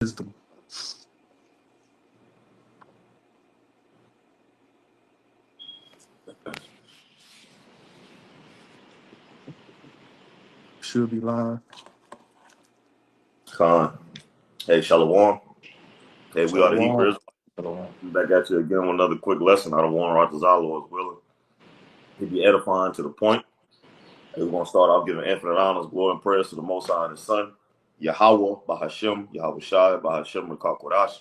Wisdom. Should be live. Khan. Hey, Shalom. Hey, we are the Shalom. Hebrews. We back at you again with another quick lesson out of Warren Rogers our Lord's willing. He'd be edifying to the point. Hey, we're going to start off giving infinite honors, glory, and praise to the Most High and His Son, Yahweh, Bahashem, Yahweh Shai, Bahashem, Rekakwadash.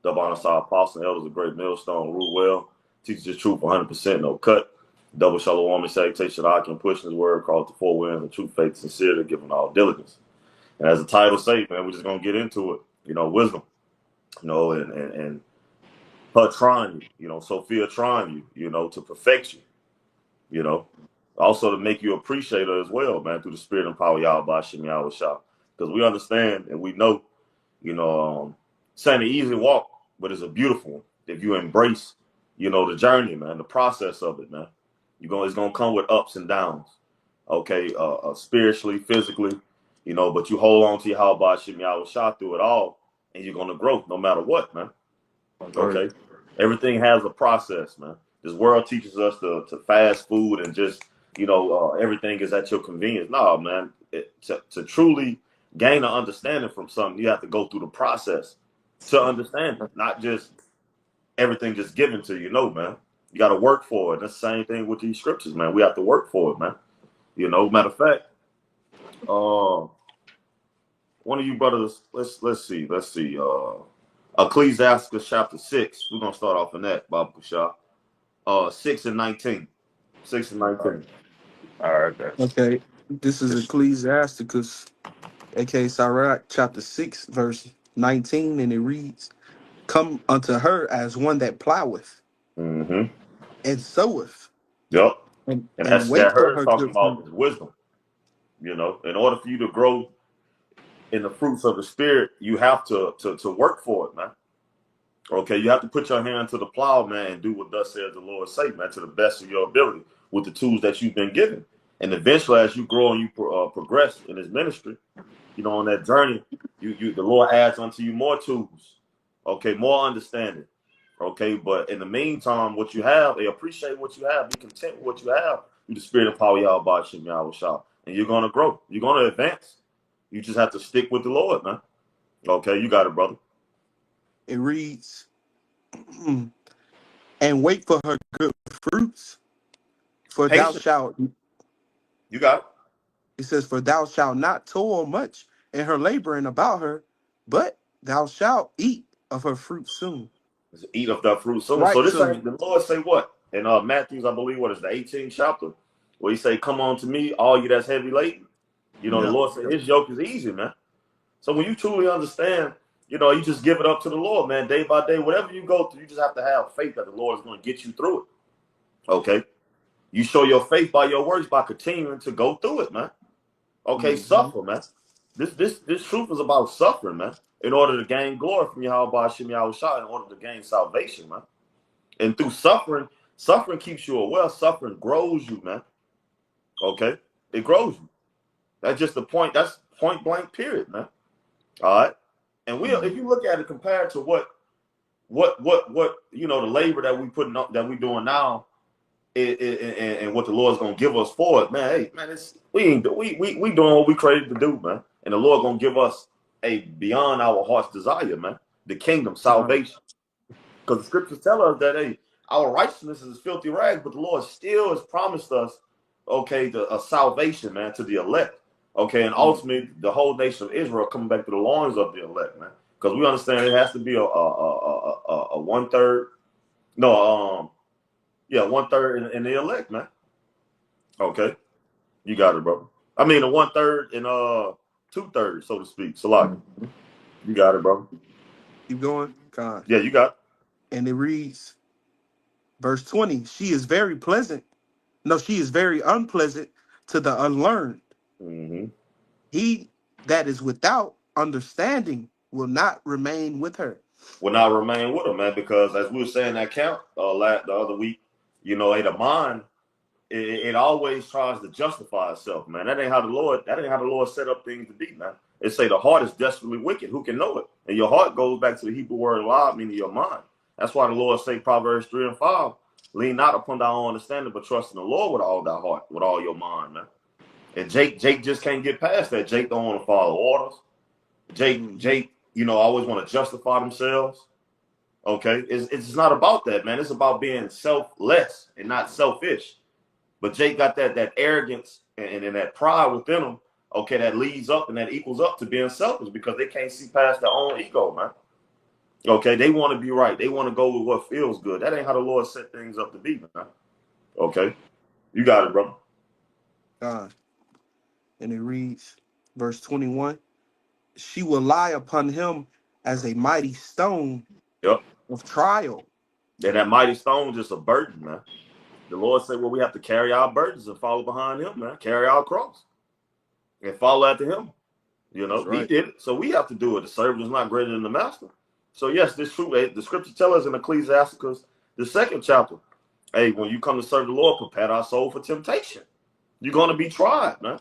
Double honor to our apostles and elders, a great millstone, rule well, teaches the truth 100%, no cut. Double shalom and salutation, I can push his word, call it the four winds, and truth, faith, sincerity, giving all diligence. And as the title says, man, we're just going to get into it. Wisdom. And her trying you, Sophia trying you, to perfect you, also to make you appreciate her as well, man, through the spirit and power of Yahweh Shem Yahweh Shah. Because we understand and we know, it's an easy walk, but it's a beautiful one. If you embrace, the journey, man, the process of it, man, it's gonna come with ups and downs, okay, spiritually, physically, but you hold on to Yahweh Shem Yahweh Shah through it all, and you're gonna grow no matter what, man. Okay. Everything has a process, man. This world teaches us to fast food and just, everything is at your convenience. No, man. To truly gain an understanding from something, you have to go through the process to understand it, not just everything just given to you. No, man. You got to work for it. That's the same thing with these scriptures, man. We have to work for it, man. Matter of fact, one of you brothers, let's see. Ecclesiastes chapter 6. We're gonna start off in that, Baba Kushah. 6 and 19. 6 and 19. All right, guys. Okay. This is Ecclesiasticus, aka Sirach, chapter 6, verse 19, and it reads, "Come unto her as one that ploweth Mm-hmm. and soweth, Yep. and, And and that's wait that for her her talking good fruit." about is wisdom. In order for you to grow in the fruits of the spirit, you have to work for it, man. Okay, you have to put your hand to the plow, man, and do what thus says the Lord say, man, to the best of your ability with the tools that you've been given. And eventually, as you grow and you progress in His ministry, on that journey, the Lord adds unto you more tools, okay, more understanding, okay. But in the meantime, what you have, they appreciate what you have, be content with what you have through the spirit of power, Yahweh Shem Yahweh Shah, and you're gonna grow, you're gonna advance. You just have to stick with the Lord, man. Okay, you got it, brother. It reads, "And wait for her good fruits, for thou Patient, shalt," you got it. it says, "For thou shalt not toil much in her laboring about her, but thou shalt eat of her fruit soon." Just eat of that fruit soon. So Right this ain't soon. the Lord say what in Matthews, I believe, what is the 18th chapter, where He say, "Come on to me, all you that's heavy laden." The Yeah. Lord said His yoke is easy, man. So when you truly understand, you just give it up to the Lord, man, day by day. Whatever you go through, you just have to have faith that the Lord is going to get you through it. Okay? You show your faith by your works by continuing to go through it, man. Okay, suffer, man. This truth is about suffering, man, in order to gain glory from Yahweh Shem Yahweh Shah, in order to gain salvation, man. And through suffering keeps you aware. Suffering grows you, man. Okay? It grows you. That's just the point. That's point blank, period, man. All right. And if you look at it compared to what the labor that we doing now, and what the Lord's gonna give us for it, man. Hey, man, we doing what we created to do, man. And the Lord gonna give us a beyond our heart's desire, man. The kingdom, salvation. Because the scriptures tell us that our righteousness is filthy rags, but the Lord still has promised us, okay, a salvation, man, to the elect. Okay, and ultimately the whole nation of Israel coming back to the loins of the elect, man. Because we understand it has to be a 1/3. No, 1/3 in the elect, man. Okay, you got it, bro. I mean, a 1/3 and 2/3, so to speak. Salaki, you got it, bro. Keep going. God. Yeah, you got it. And it reads, verse 20, "She is very pleasant. No, she is very unpleasant to the unlearned. Mm-hmm. He that is without understanding will not remain with her." Will not remain with her, man, because as we were saying that count the other week, the mind it always tries to justify itself, man. That ain't how the Lord set up things to be, man. It say the heart is desperately wicked. Who can know it? And your heart goes back to the Hebrew word "la," meaning your mind. That's why the Lord say Proverbs 3:5, lean not upon thy own understanding, but trust in the Lord with all thy heart, with all your mind, man. And Jake just can't get past that. Jake don't want to follow orders. Jake, always want to justify themselves. Okay, it's not about that, man. It's about being selfless and not selfish. But Jake got that arrogance and that pride within him. Okay, that leads up and that equals up to being selfish because they can't see past their own ego, man. Okay, they want to be right. They want to go with what feels good. That ain't how the Lord set things up to be, man. Okay, you got it, brother. And it reads, verse 21, she will lie upon him as a mighty stone Yep. of trial. And that mighty stone just a burden, man. The Lord said, well, we have to carry our burdens and follow behind him, man. Carry our cross and follow after him. That's right. He did it. So we have to do it. The servant is not greater than the master. So yes, this true. The scripture tells us in Ecclesiasticus, the 2nd chapter, hey, when you come to serve the Lord, prepare our soul for temptation. You're going to be tried, man.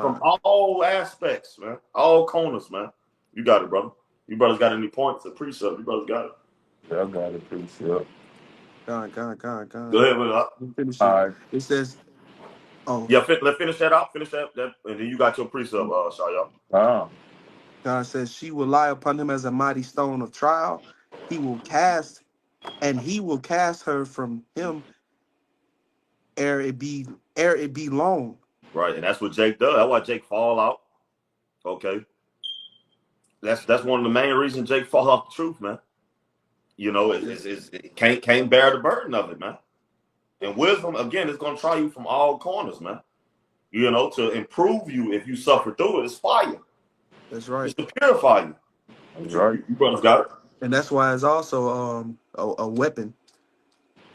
From all aspects, man. All corners, man. You got it, brother. You brothers got any points or precept? You brothers got it. Yeah, I got it, precept. God. Go ahead with it. Finish All it. right. It says, Yeah, let's finish that out. Finish that, and then you got your precept, Shaya. God says, she will lie upon him as a mighty stone of trial. He will cast her from him ere it be long. Right, and that's what Jake does. That's why Jake fall out. Okay, that's one of the main reasons Jake fall off the truth, man. It can't bear the burden of it, man. And wisdom, again, is gonna try you from all corners, man. To improve you if you suffer through it, it's fire. That's right. It's to purify you. That's right. You brothers got it. And that's why it's also a weapon.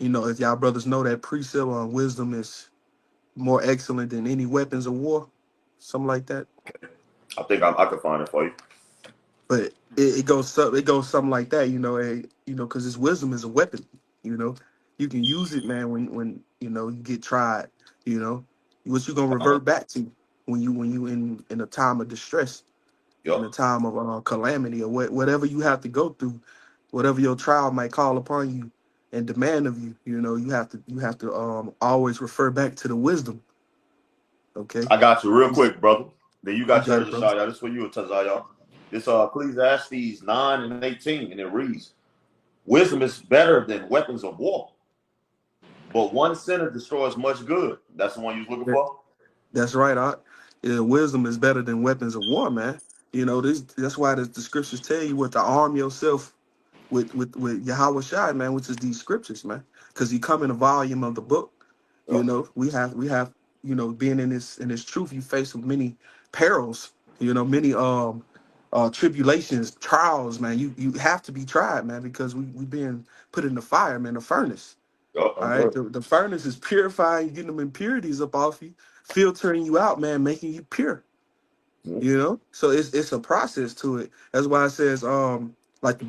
If y'all brothers know that precept on wisdom is more excellent than any weapons of war, something like that. I think I can find it for you. But it goes something like that, because this wisdom is a weapon. You can use it, man, when you get tried. What you gonna revert back to when you in a time of distress, in Yep. a time of calamity, or whatever you have to go through, whatever your trial might call upon you and demand of you. You have to always refer back to the wisdom. Okay, I got you real quick, brother. Then you got got yours it, to bro. shout out. This for you, Tazayah. This Ecclesiastes 9:18, and it reads, wisdom is better than weapons of war, but one sinner destroys much good. That's the one you was looking for? That's right. Wisdom is better than weapons of war, man. That's why the scriptures tell you what to arm yourself with Yahweh Shai, man, which is these scriptures, man. Because you come in a volume of the book. Yep. We have being in this truth, you face with many perils, many tribulations, trials, man. You have to be tried, man, because we being put in the fire, man, the furnace. Yep. All right, the furnace is purifying, getting them impurities up off you, filtering you out, man, making you pure. So it's a process to it. That's why it says, like the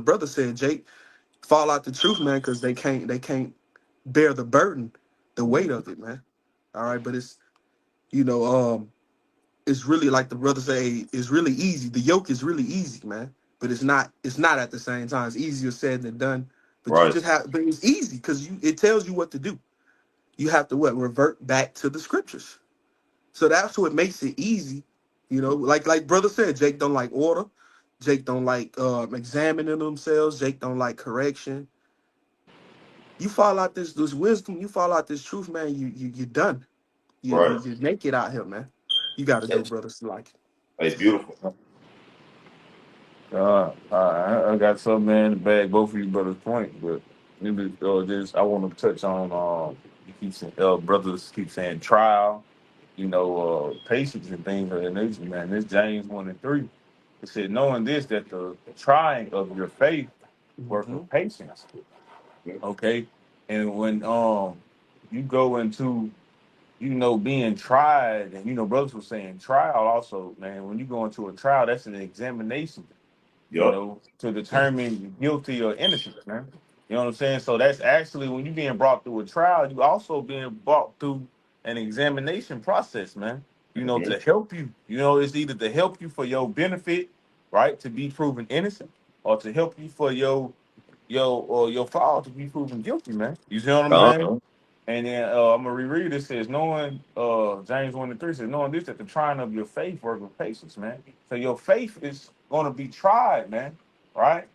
brother said, Jake, fall out the truth, man, because they can't bear the burden, the weight of it, man. All right, but you know, um, it's really like the brother say, it's really easy. The yoke is really easy, man, but it's not at the same time. It's easier said than done. But Right. but it's easy because it tells you what to do. You have to revert back to the scriptures. So that's what makes it easy. Like brother said, Jake don't like order. Jake don't like examining themselves. Jake don't like correction. You fall out this wisdom, you fall out this truth, man. You're done. Right. You're naked out here, man. You got to go, brother. Like, It's beautiful. I got something man to bag both of you brothers' point, but maybe just I want to touch on you keep saying brothers keep saying trial, patience and things of that nature, man. This James 1:3. It said, knowing this that the trying of your faith mhm. worketh patience. Okay. And when you go into being tried, and brothers were saying trial also, man. When you go into a trial, that's an examination, Yep. to determine guilty or innocent, man. You know what I'm saying? So that's actually when you're being brought through a trial, you also being brought through an examination process, man. You know, Mhm. to help you. You know, it's either to help you for your benefit, right, to be proven innocent, or to help you for your fall to be proven guilty, man. You see what I'm Con, saying? And then I'm gonna reread it. It says, knowing James 1:3 says, knowing this that the trying of your faith work with patience, man. So your faith is gonna be tried, man, right?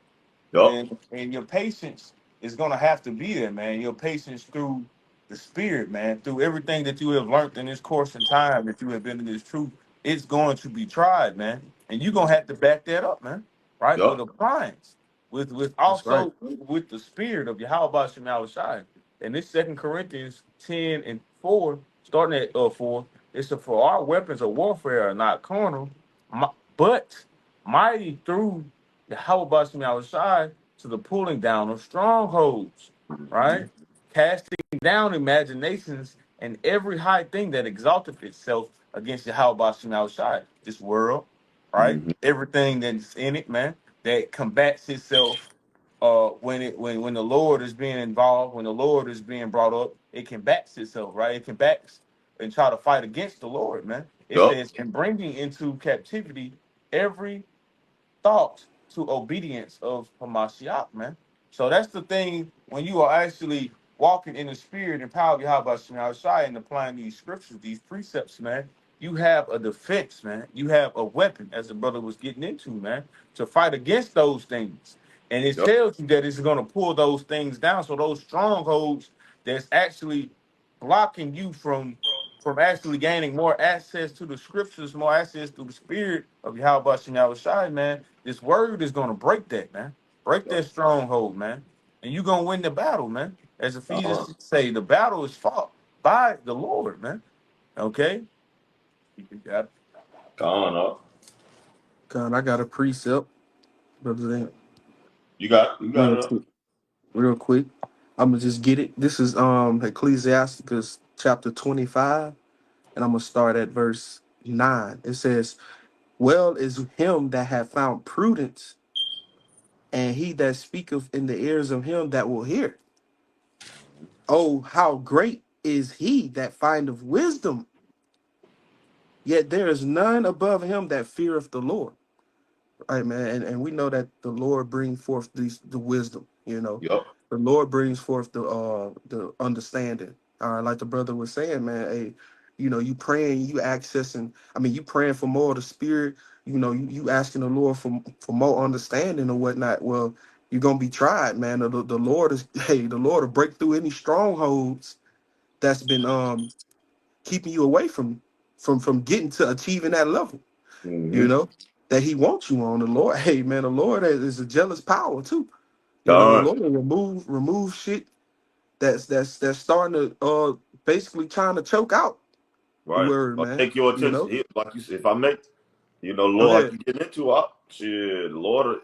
yup. And your patience is gonna have to be there, man. Your patience through the spirit, man, through everything that you have learned in this course and time that you have been in this truth, it's going to be tried, man. And you're gonna have to back that up, man, right? With Yup. appliance, with That's right. also with the spirit of Yahweh Shem Shai. And this Second Corinthians 10:4, starting at 4, it's for our weapons of warfare are not carnal, but mighty through the Yahweh Shem Shai to the pulling down of strongholds, right? Mhm. Casting down imaginations and every high thing that exalteth itself against Yahweh Shem Shai, this world, right? Mhm. Everything that's in it, man, that combats itself when the Lord is being involved, when the Lord is being brought up, it combats itself, right? It combats and try to fight against the Lord, man. It Yup. says, and bringing into captivity every thought to obedience of Hamashiach, man. So that's the thing when you are actually walking in the spirit and power of Yahweh Shai Shai and applying these scriptures, these precepts, man. You have a defense, man. You have a weapon, as the brother was getting into, man, to fight against those things. And it Yup. tells you that it's going to pull those things down. So those strongholds that's actually blocking you from actually gaining more access to the scriptures, more access to the spirit of Yahweh Shem Shai, man. This word is gonna break that, man. Break Yup. that stronghold, man. And you're gonna win the battle, man. As Ephesians Con. 6 say, the battle is fought by the Lord, man. Okay? You got it. Con up. God, I got a precept, brother. You got Real it up. quick. Real quick. I'm gonna just get it. This is Ecclesiasticus chapter 25, and I'm gonna start at verse 9. It says, well is him that hath found prudence, and he that speaketh in the ears of him that will hear. Oh, how great is he that findeth wisdom, yet there is none above him that feareth the Lord. Right, man. And we know that the Lord brings forth the wisdom, you know. Yup. The Lord brings forth the understanding. All right, like the brother was saying, man, hey, you know, you praying, you accessing, I mean, you praying for more of the spirit, you know, you asking the Lord for more understanding or whatnot. Well, you're gonna be tried, man. The Lord is hey, the Lord will break through any strongholds that's been keeping you away from getting to achieving that level, you Mm-hmm. know, that he wants you on. The Lord, hey man, the Lord is a jealous power too. You know, the Con. Lord will remove shit that's starting to basically trying to choke out the Right. word, Or man. take your You attention. know, Like you said, if I make, go Lord, like ahead. you get into it, shit, the Lord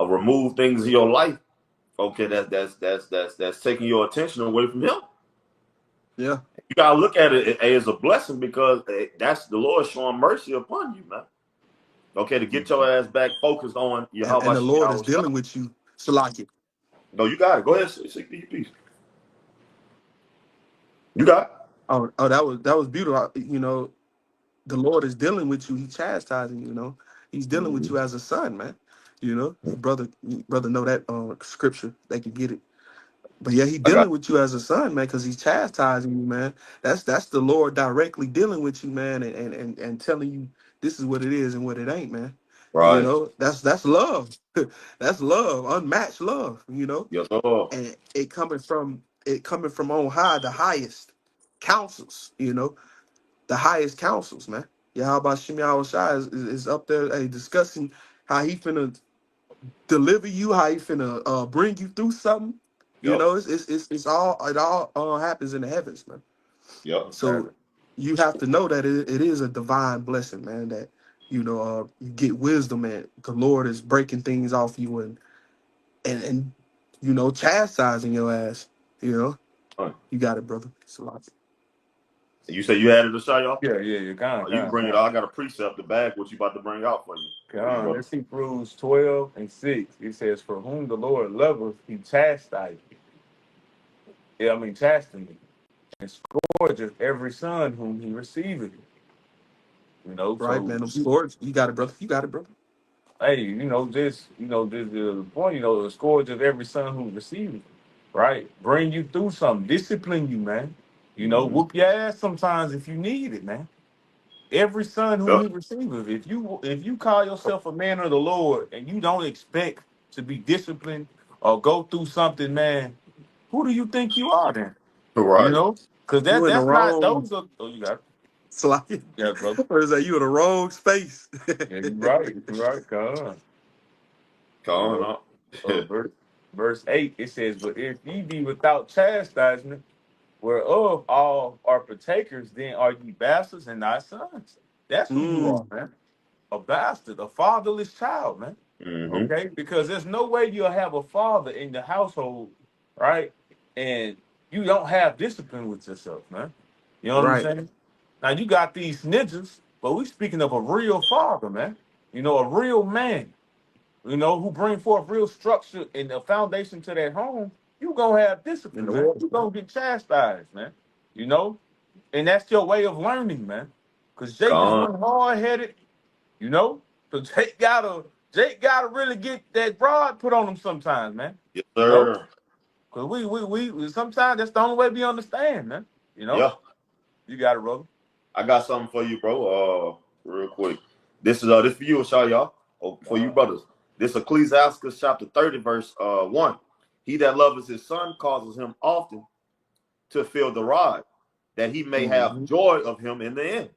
remove things in your life. Okay, that's taking your attention away from Him. Yeah, You gotta look at it as a blessing because that's the Lord showing mercy upon you, man. Okay, to get your ass back focused on and Yahweh the Shem Lord is Yahweh Shai. dealing with you, Salaki. No, you got it. Go ahead, say your piece. You got it. Oh, that was beautiful. You know, the Lord is dealing with you. He's chastising you. You know, He's dealing with Mm-hmm. you as a son, man. You know, brother know that scripture. They can get it. But yeah, he I got dealing with you as a son, man, because he's chastising you, man. That's the Lord directly dealing with you, man, and telling you this is what it is and what it ain't, man. it. You Right. know, that's love. That's love, unmatched love, you know. Yes, sir. And it coming from on high, the highest councils, you know, the highest councils, man. Yeah, how about Shemi Shai is up there discussing how he finna deliver you, how he finna bring you through something. You Yep. know, it's all it all happens in the heavens, man. Yep. So you have to know that it is a divine blessing, man. That you get wisdom, and the Lord is breaking things off you and chastising your ass. You know, Right. you got it, brother. Salaki. You say you added a shot, y'all? Yeah, Oh, you can bring it out. I got a precept to bag what you about to bring out for you, brother. Let's see Hebrews 12:6. It says, "For whom the Lord loveth, he chastiseth." Yeah, I mean chastening, and scourgeth every son whom he receiveth. You know, Right, so man. Them sports. You got it, brother. You got it, brother. hey, this the point. The scourge of every son who receives it, right? Bring you through something, discipline you, man. Mm-hmm. Whoop your ass sometimes if you need it, man. Every son whom Yep. he receiveth. If you call yourself a man of the Lord and you don't expect to be disciplined or go through something, man, who do you think you are then? You Right. know, because You in the that's not wrong those are. Oh, you got it. slide. Yeah, bro. Or is that you in the wrong space? Yeah, you're right. You're right. Come on. You Calling know, up. verse 8, it says, "But if ye be without chastisement, whereof all are partakers, then are ye bastards and not sons." That's who you are, Mm, man. A bastard, a fatherless child, man. Mm-hmm. Okay? Because there's no way you'll have a father in the household, right? And you don't have discipline with yourself, man. You know what I'm right. saying? Now you got these ninjas, but we speaking of a real father, man. A real man, who bring forth real structure and a foundation to that home. You gonna have In discipline, the man. world. You gonna get chastised, man. You know, and that's your way of learning, man. Cause Jake is Con. one hard headed, you know. So Jake gotta really get that rod put on him sometimes, man. Yes, You know, sir. cause we sometimes that's the only way we understand, man. You know, Yeah. you got it, brother. I got something for you, bro. Real quick. This for you, Shaw, y'all. Oh, for you Uh, brothers. This Ecclesiastes chapter 30, verse 1. He that loveth his son causes him often to feel the rod, that he may have Mhm. joy of him in the end.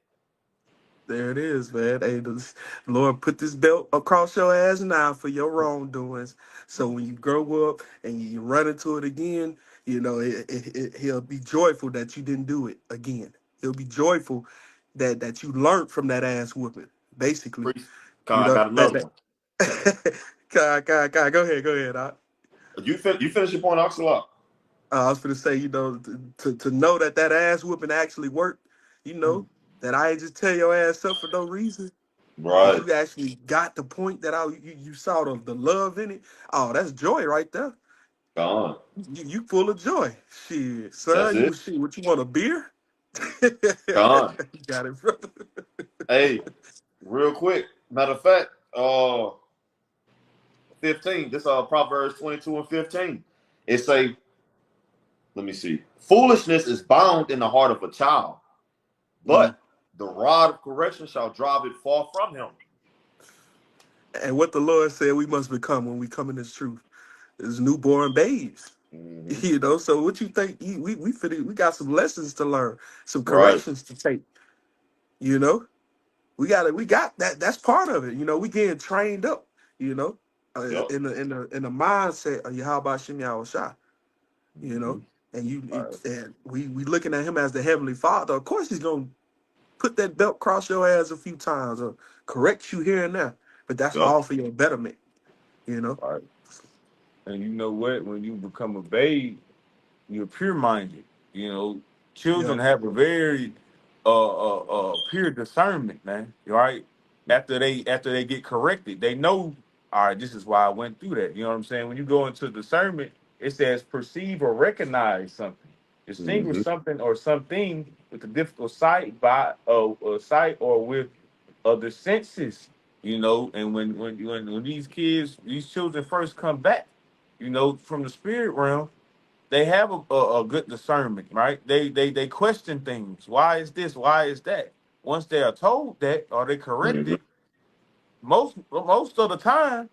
There it is, man. Hey, the Lord put this belt across your ass now for your wrongdoings. So when you grow up and you run into it again, he'll be joyful that you didn't do it again. He'll be joyful that you learned from that ass whooping. Basically, Priest, I got that another that. one. God, go ahead. You finish your point, Oxalot. I was gonna say, to know that ass whooping actually worked, that I ain't just tear your ass up for no reason. That Right. you actually got the point that you saw the love in it. Oh, that's joy right there. Gone. You full of joy. Shit, That's son, it. what you want, a beer? You Gone. got it, brother. Hey, real quick. Matter of fact, 15. This Proverbs 22 and 15. It say, let me see. Foolishness is bound in the heart of a child, Mm. but the rod of correction shall drive it far from him. And what the Lord said we must become when we come in this truth is newborn babes. Mm-hmm. So what you think? We got some lessons to learn, some Right. corrections to take. You know, we got that. That's part of it. We getting trained up. You know, Yep. in the mindset of Yahweh Shem Shah. You Mm-hmm. know, and all right. we looking at him as the heavenly Father. Of course, he's gonna put that belt across your ass a few times or correct you here and there. But that's Yep. all for your betterment. You know. All right. And you know what? When you become a babe, you're pure minded. You know, children Yep. have a very pure discernment, man. Right? After they get corrected, they know, all right, this is why I went through that. You know what I'm saying? When you go into discernment, it says perceive or recognize something, distinguish Mm-hmm. something or something with a difficult sight by a sight or with other senses. And when these children first come back, from the spirit realm, they have a good discernment, right? They question things. Why is this? Why is that? Once they are told that or they Mm-hmm. corrected, most of the time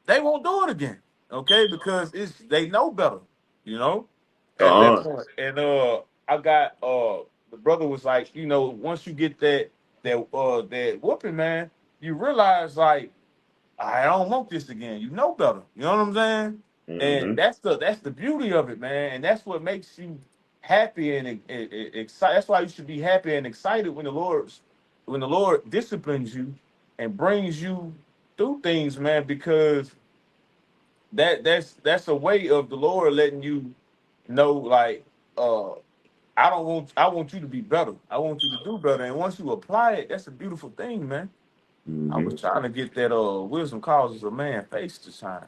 they won't do it again. Okay, because they know better, you know, at that Gone. point. And I got the brother was like, once you get that whooping, man, you realize like I don't want this again. You know better. You know what I'm saying? And Mm-hmm. that's the beauty of it, man. And that's what makes you happy and excited. That's why you should be happy and excited when the Lord disciplines you and brings you through things, man. Because that's a way of the Lord letting you know, like, uh, I want you to be better. I want you to do better. And once you apply it, that's a beautiful thing, man. I Mm-hmm. was trying to get that wisdom causes a man face to shine.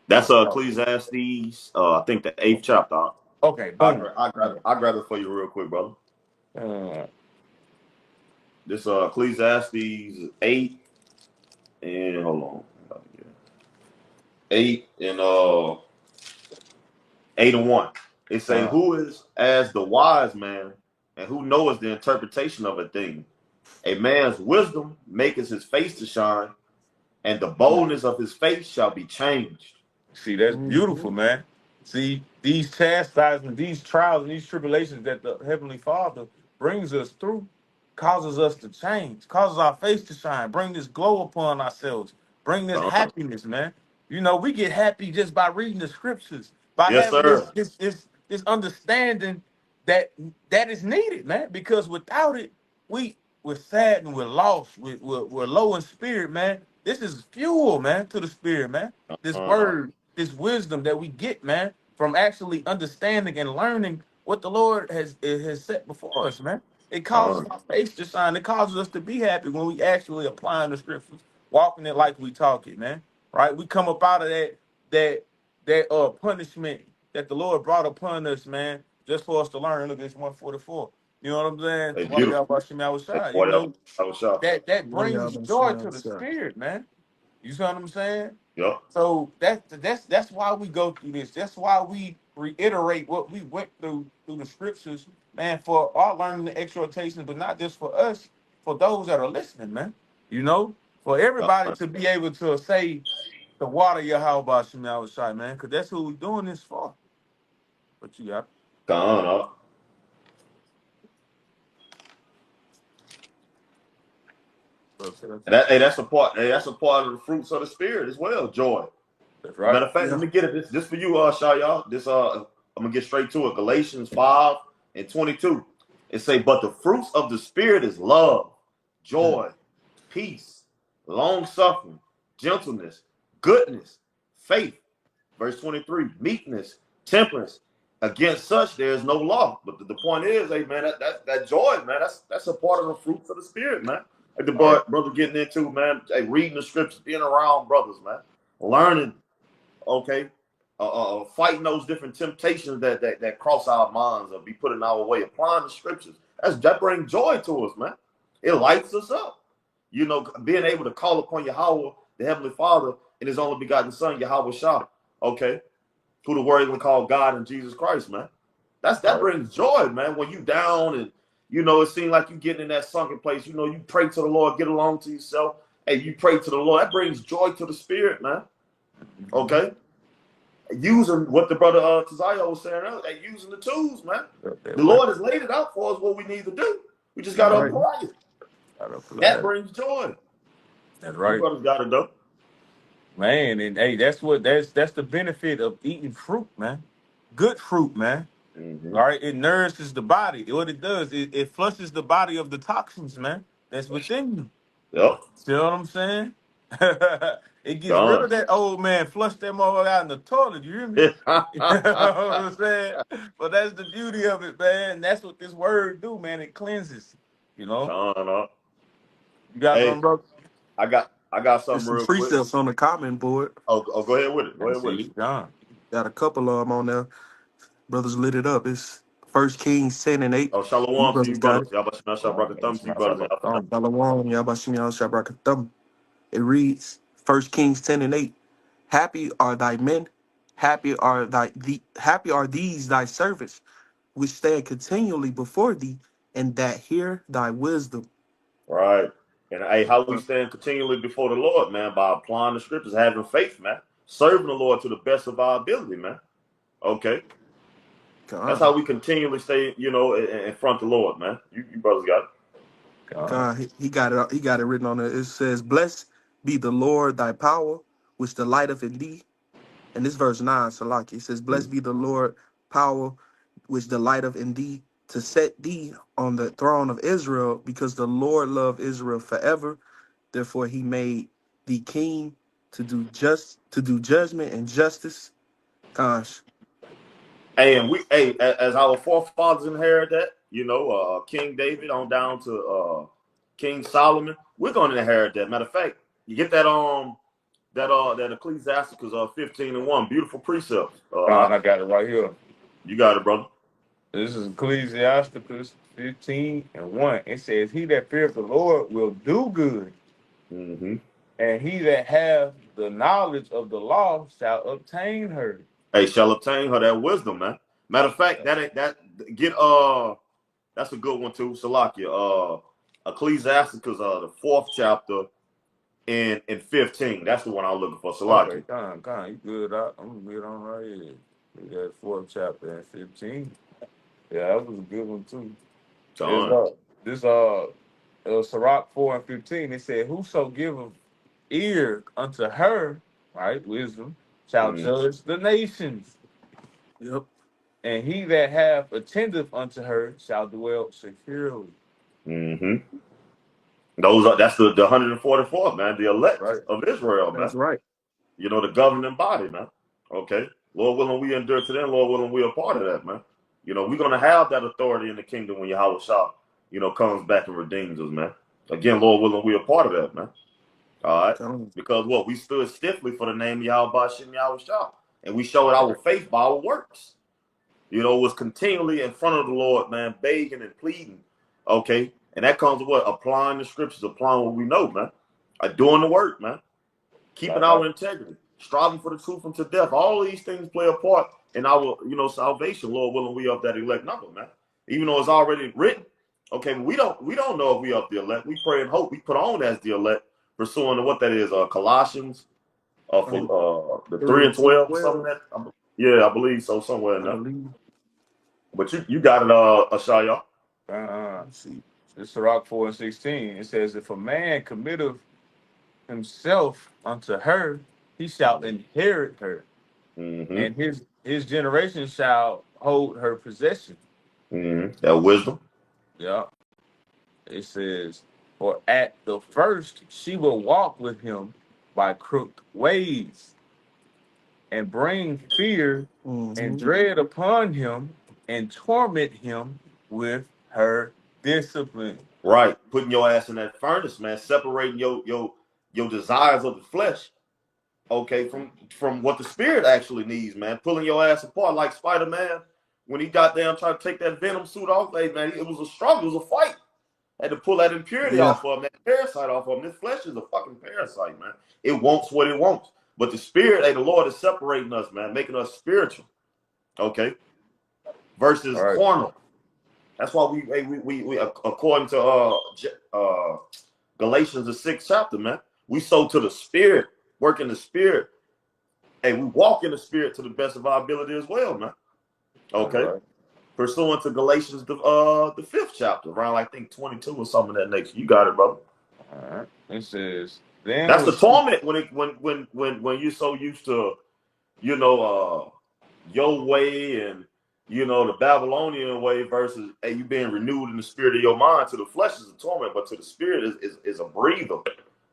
That's Ecclesiastes, I think the 8th chapter. Okay, boom. I grab it for you real quick, brother. Uh, This Ecclesiastes 8 and hold on. 8 and 8:1. It say, who is as the wise man, and who knoweth the interpretation of a thing? A man's wisdom maketh his face to shine, and the boldness of his face shall be changed. See, that's beautiful, man. See, these chastisements, these trials, and these tribulations that the Heavenly Father brings us through causes us to change, causes our face to shine, bring this glow upon ourselves, bring this happiness, man. You know, we get happy just by reading the scriptures, by Yes, having sir. this understanding that is needed, man. Because without it, we're sad and we're lost, we're low in spirit, man. This is fuel, man, to the spirit, man. This word, this wisdom that we get, man, from actually understanding and learning what the Lord has set before us, man. It causes our face to shine. It causes us to be happy when we actually applying the scriptures, walking it like we talk it, man. Right? We come up out of that punishment that the Lord brought upon us, man, just for us to learn. Look at this 144. You know what I'm saying? Hey, One of y'all beautiful. watching me outside. Boy, You know, I was shocked. that One of y'all brings been joy seeing to the outside. spirit, man. You see what I'm saying? Yep. So that's why we go through this. That's why we reiterate what we went through the scriptures, man, for our learning the exhortations, but not just for us, for those that are listening, man. You know, for everybody to be able to say the water Yahweh Shemi outside, man, because that's who we're doing this for. But you got Gone up. That's a part. Hey, that's a part of the fruits of the spirit as well. Joy. that's right. Matter of fact, let me get it. This for you, Shy, y'all. This I'm gonna get straight to it. Galatians 5:22. It say, but the fruits of the spirit is love, joy, peace, long suffering, gentleness, goodness, faith. Verse 23, meekness, temperance. Against such there is no law. But the point is, hey man, that joy, man, that's a part of the fruits of the spirit, man. Like the brother getting into, man, hey, reading the scriptures, being around brothers, man, learning, okay, fighting those different temptations that cross our minds or be put in our way, applying the scriptures. That brings joy to us, man. It lights us up. You know, being able to call upon Yahweh, the Heavenly Father, and His only begotten Son, Yahweh Shah, okay, who the word even called God and Jesus Christ, man. That brings joy, man. When you down and you know it seems like you getting in that sunken place, you know, you pray to the Lord, get along to yourself, and you pray to the Lord. That brings joy to the spirit, man. Okay, using what the brother Taziah was saying earlier, using the tools, man. The Lord has laid it out for us what we need to do. We just got to apply it. That brings joy. That's right. You brothers got to do. Man, and hey, that's the benefit of eating fruit, man. Good fruit, man. Mm-hmm. All right, it nourishes the body. What it does, it flushes the body of the toxins, man, that's within you. Yep. See what I'm saying? It gets rid of that old man, flush that motherfucker out in the toilet. You hear me? You know what I'm saying? But that's the beauty of it, man. That's what this word do, man. It cleanses. You know. You got something, bro? I got something There's some real quick. precepts on the comment board. Oh, go ahead with it. Go ahead with it. Got a couple of them on there. Brothers lit it up. It's 1 Kings 10:8. Oh, shalom to you, brothers. Y'all about to shabrak a thumb to you, brothers. Shalom, Yabashim Yal Shabrak Thumb. It reads 1 Kings 10:8. Happy are thy men, happy are these thy servants, which stand continually before thee, and that hear thy wisdom. Right. And hey, how we stand continually before the Lord, man, by applying the scriptures, having faith, man, serving the Lord to the best of our ability, man. Okay. God. That's how we continually stay, you know, in front of the Lord, man. You brothers got it. God, he got it. He got it written on it. It says, "Blessed be the Lord thy power, which delighteth in thee." And this verse 9, Salaki, it says, "Blessed be the Lord power, which delighteth in thee, to set thee on the throne of Israel, because the Lord loved Israel forever. Therefore he made thee king to do judgment and justice." Gosh. Hey, and as our forefathers inherit that, King David on down to King Solomon, we're gonna inherit that. Matter of fact, you get that Ecclesiasticus 15:1, beautiful precepts. I got it right here. You got it, brother. This is Ecclesiasticus 15:1. It says, "He that feareth the Lord will do good, Mm-hmm. and he that hath the knowledge of the law shall obtain her." Hey, shall obtain her that wisdom, man. Matter of fact, that's a good one too. Salakia. Ecclesiasticus the 4th chapter in 15. That's the one I'm looking for. Okay, Salakia. you good? I'm good on right here. We got 4th chapter and 15. Yeah, that was a good one too. This Done. Sirach 4:15. It said, "Whoso giveth ear unto her, right, wisdom, shall judge the nations, Yep. and he that hath attendeth unto her shall dwell securely." Mm-hmm. That's the 144th, man, the elect Right. of Israel, man. That's right. The governing body, man. Okay. Lord willing, we endure to them. Lord willing, we are part of that, man. We're gonna have that authority in the kingdom when Yahweh Shah, comes back and redeems us, man. Again, Lord willing, we are part of that, man. All right. Because what? We stood stiffly for the name of Yahweh Shem Yahweh Shah. And we showed our faith by our works. Was continually in front of the Lord, man, begging and pleading. Okay. And that comes with what? Applying the scriptures, applying what we know, man. Doing the work, man. Keeping our integrity, striving for the truth unto death. All of these things play a part in our, salvation, Lord willing, we of that elect number, man. Even though it's already written. Okay, but we don't know if we of the elect. We pray and hope we put on as the elect, pursuing what that is, Colossians, for the 3 and 12 or something like that. Yeah, I believe so, somewhere in there. But you got it, Ashaya. Let's see. It's Sirach 4:16. It says, "If a man committeth himself unto her, he shall inherit her, and his generation shall hold her possession." That wisdom. Yeah. It says, "For at the first she will walk with him by crooked ways, and bring fear and dread upon him, and torment him with her discipline." Right, putting your ass in that furnace, man, separating your desires of the flesh, okay, from what the spirit actually needs, man. Pulling your ass apart like Spider-Man when he got down trying to take that Venom suit off. Hey, man, it was a struggle, it was a fight. Had to pull that impurity off of him, that parasite off of him. This flesh is a fucking parasite, man. It wants what it wants. But the spirit, the Lord is separating us, man, making us spiritual, okay, versus carnal. That's why we according to Galatians the 6th chapter, man, we sow to the spirit, work in the spirit. Hey, we walk in the spirit to the best of our ability as well, man. Okay. Pursuant to Galatians the 5th chapter, around I think 22 or something that next. You got it, brother. All right. It says, then that's the torment when you're so used to, your way and the Babylonian way versus you being renewed in the spirit of your mind. To the flesh is a torment, but to the spirit is a breather.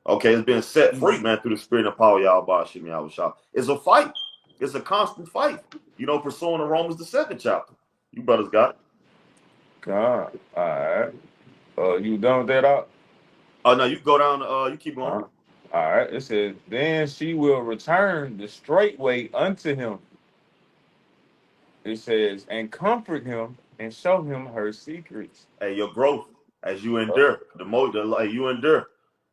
Okay, it's being set free, man, through the spirit and power of Yahweh Shem Yahweh Shah. It's a fight. It's a constant fight. Pursuing the Romans the 2nd chapter. You brothers got it. God. All right. You done with that out? Oh no, you go down. You keep going. All right. It says, then she will return the straight way unto him. It says, and comfort him and show him her secrets. Hey, your growth as you endure, the more you endure,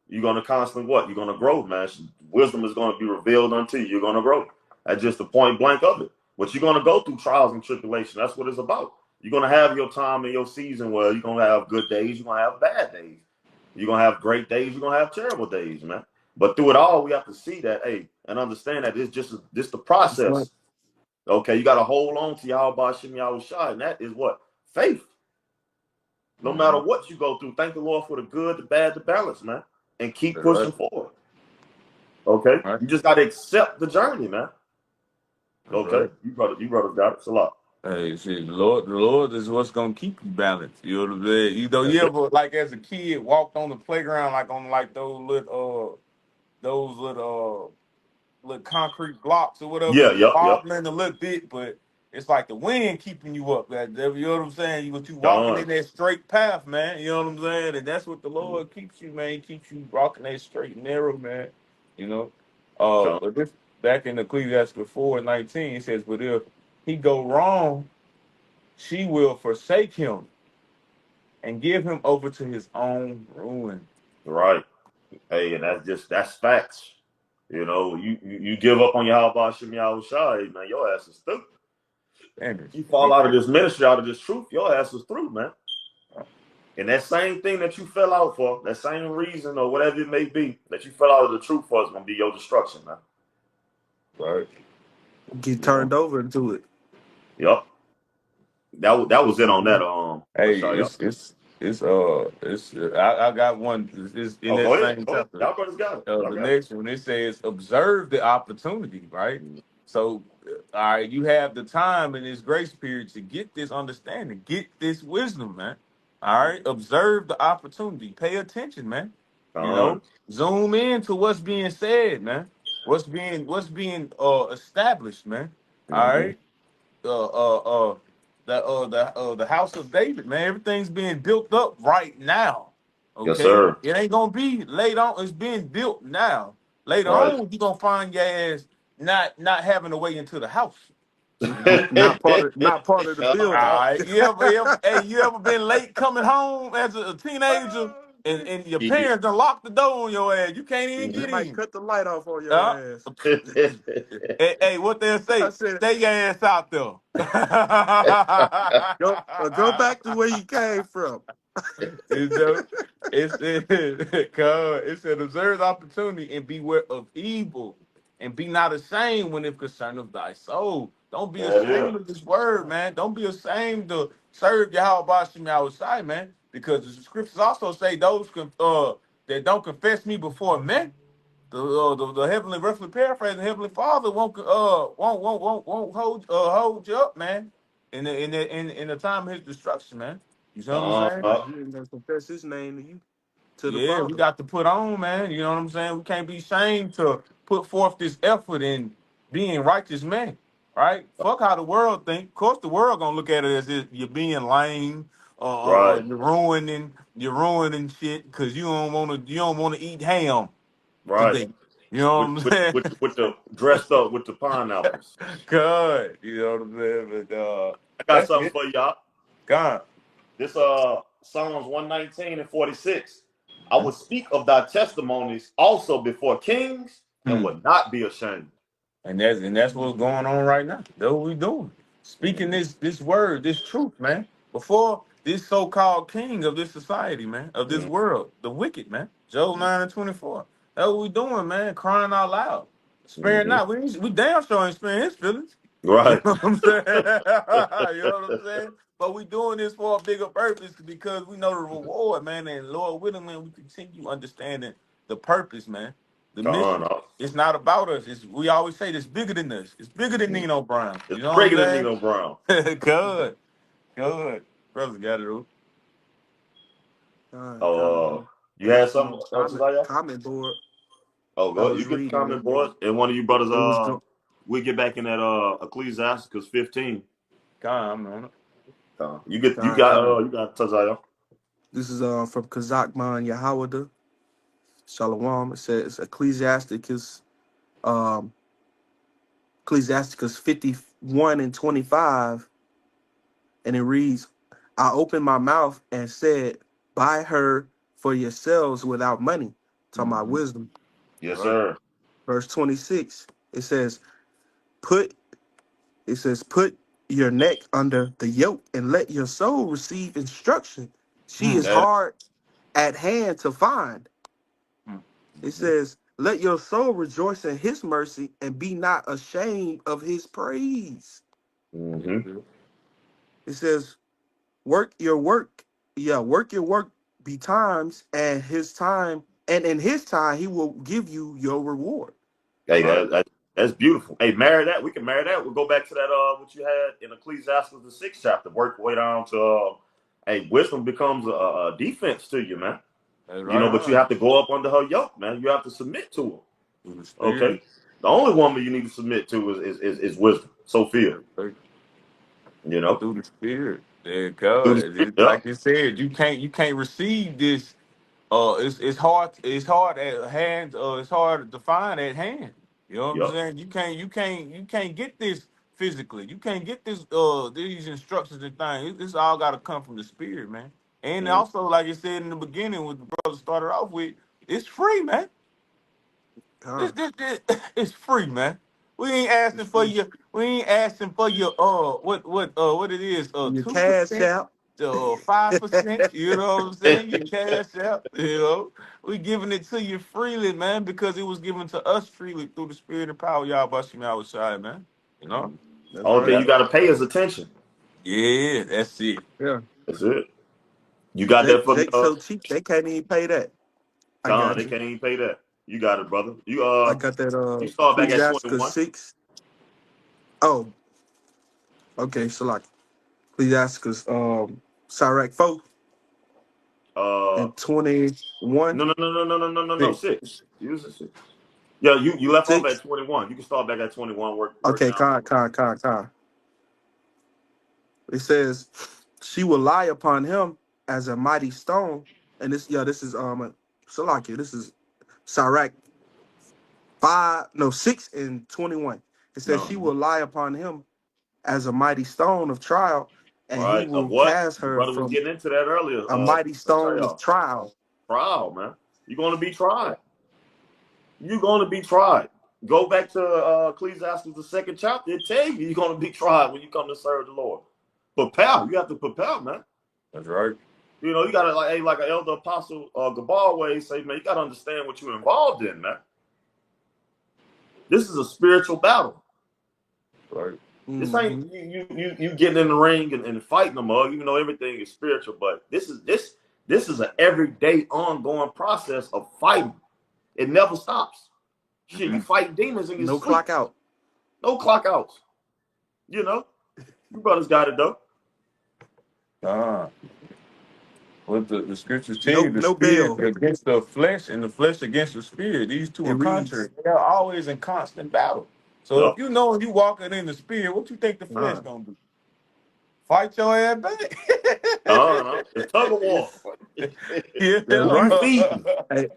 you're gonna constantly what? You're gonna grow, man. Wisdom is gonna be revealed unto you. You're gonna grow. That's just the point blank of it. But you're gonna go through trials and tribulation. That's what it's about. You're gonna have your time and your season where you're gonna have good days. You're gonna have bad days. You're gonna have great days. You're gonna have terrible days, man. But through it all, we have to see that, and understand that it's just the process. Okay, you got to hold on to Yahweh Shem Yahweh Shai, and that is what? Faith. No matter what you go through, thank the Lord for the good, the bad, the balance, man, and keep pushing forward. Okay, you just got to accept the journey, man. Okay, you brothers got it. It's a lot. Hey, see, the Lord is what's gonna keep you balanced. You know what I'm saying? You ever like as a kid walked on the playground like on like those little concrete blocks or whatever, Yeah. wobbling a little bit, but it's like the wind keeping you up. You know what I'm saying? You walking Gone. in that straight path, man. You know what I'm saying? And that's what the Lord keeps you, man. He keeps you walking that straight and narrow, man. You know. Gone. But this back in Ecclesiastes 4:19, it says, "But if he go wrong, she will forsake him and give him over to his own ruin." Right. Hey, and that's facts. You know, you give up on your Yahweh Shem Yahushua, man, your ass is through. And You fall out of this ministry, out of this truth, your ass is through, man. And that same thing that you fell out for, that same reason or whatever it may be, that you fell out of the truth for is gonna be your destruction, man. right. Get turned over to it. Yep. That was it on that. Hey, Messiah. I got one. It's in that Go ahead. same Go ahead. chapter. Y'all brothers got it. Y'all The got it. next one, it says, "Observe the opportunity." Right. So, all right, you have the time in this grace period to get this understanding, get this wisdom, man. All right, observe the opportunity. Pay attention, man. You know, zoom in to what's being said, man. What's being established, man. All right. uh, uh, the house of David, man. Everything's being built up right now. Yes, Okay, sir. it ain't gonna be later on. It's being built now. Later Right. on, you gonna find your ass not having a way into the house. Not part of the All building. right, you ever been late coming home as a teenager, and your parents done locked the door on your ass? You can't even They get might in. cut the light off on your Uh, ass. hey, what they'll I say? said, Stay your ass out there. go back to where you came from. You know, it said, "Observe the opportunity and beware of evil, and be not ashamed when it concerneth thy soul." Don't be ashamed of this word, man. Don't be ashamed to serve Yahweh Shem outside, man. Because the scriptures also say those that don't confess me before men, the heavenly, roughly paraphrasing, the heavenly Father won't hold you up, man. In the time of his destruction, man. You know what I'm saying? You ain't gonna confess his name to you, to the Yeah, we Father. got to put on, man. You know what I'm saying? We can't be ashamed to put forth this effort in being righteous men, right? Fuck how the world think. Of course, the world gonna look at it as if you're being lame, Right. you're ruining shit because you don't wanna eat ham Right. today. You know what I'm saying? With the dressed up with the pineapples. Good. You know what I'm saying? But I got that's something it. for y'all. God. This Psalms 119 and 46. I will speak of thy testimonies also before kings and Hmm. will not be ashamed. And that's what's going on right now. That's what we doing. Speaking this word, this truth, man. Before this so-called king of this society, man, of this world, the wicked, man. Job 9:24. That's what we doing, man. Crying out loud. Sparing Mm-hmm. not. We damn sure ain't sparing his feelings. You Right. know what I'm saying? You know what I'm saying? But we doing this for a bigger purpose because we know the reward, man. And Lord willing, man, we continue understanding the purpose, man. The Come mission. on. It's not about us. We always say it's bigger than us. It's bigger than Nino Brown. It's You know bigger what than I'm Nino Brown. saying? Good. Brothers got it. Though. You had See something, Josiah? comment board. Oh, I go. was You get the reading comment board, and one of you brothers. it was go- We get back in that Ecclesiasticus 15. I'm on it. You got Josiah. this is from Kazakman Yahawada Shalom. It says um Ecclesiasticus 51 and 25, and it reads, I opened my mouth and said, buy her for yourselves without money. Talking about wisdom. Yes, Right. sir. Verse 26, it says, put your neck under the yoke and let your soul receive instruction. She is Yeah. hard at hand to find. It says, let your soul rejoice in his mercy and be not ashamed of his praise. Mm-hmm. It says, work your work. Yeah, work your work betimes, and his time, and in his time, he will give you your reward. Hey, Right. that's beautiful. Hey, marry that. We can marry that. We'll go back to that. What you had in Ecclesiastes the 6th chapter. Work your way down to. Hey, wisdom becomes a defense to you, man. That's You know, right. but you have to go up under her yoke, man. You have to submit to her. Through the spirit. Okay. The only woman you need to submit to is wisdom, Sophia. You know, through the spirit. Yeah, through cause the spirit. Yeah, like you said, you can't receive this. It's hard at hand. It's hard to find at hand. You know what I'm yeah. saying? You can't get this physically. You can't get this these instructions and things. This all got to come from the spirit, man. And Mm. also, like you said in the beginning, what the brother started off with, it's free, man. This, Con. this, this, it's free, man. We ain't asking It's for free. your. We ain't asking for your. What it is? Your Two cash percent. out. 5%. You know what I'm saying? You cash out. You know, we giving it to you freely, man, because it was given to us freely through the spirit and power. Y'all busting me outside, man. You know. That's Only right. thing you That. got to pay is attention. Yeah, that's it. Yeah. That's it. You got that for me, Jake so cheap they can't even pay that. I Con. got They you. can't even pay that. You got it, brother. I got that You start back at Ecclesiasticus 21. 6. Oh, okay, so like Ecclesiasticus Sirach 4 Uh, and 21 no. 6. 6. Use the 6. Yeah, you left off at 6. 21. You can start back at 21. Work Okay, down. con. It says she will lie upon him as a mighty stone. And this is Salakia. This is Sirach 6 and 21. It says No. she will lie upon him as a mighty stone of trial, and he Right. Of will what? cast The her brother was from getting into that earlier. a mighty stone of Y'all. trial. Trial, man. You're going to be tried. You're going to be tried. Go back to Ecclesiastes, the 2nd chapter. It tells you you're going to be tried when you come to serve the Lord. Prepare. You have to prepare, man. That's right. You know, you got to, like an elder apostle Gabar way say, man, you got to understand what you're involved in, man. This is a spiritual battle. Right. This Mm-hmm. ain't you getting in the ring and fighting them, even though everything is spiritual. But this is an everyday ongoing process of fighting. It never stops. Shit, you fight demons in your No sleep. clock out. No clock outs. You know, you brothers got it though. What the scriptures tell you, the No spirit bail. against the flesh and the flesh against the spirit. These two It are reads. contrary. They are always in constant battle. So if Yep. you know you walking in the spirit, what you think the flesh gonna do? Fight your ass back. No. It's tug of war. Yeah. That's You right. feeding. Hey,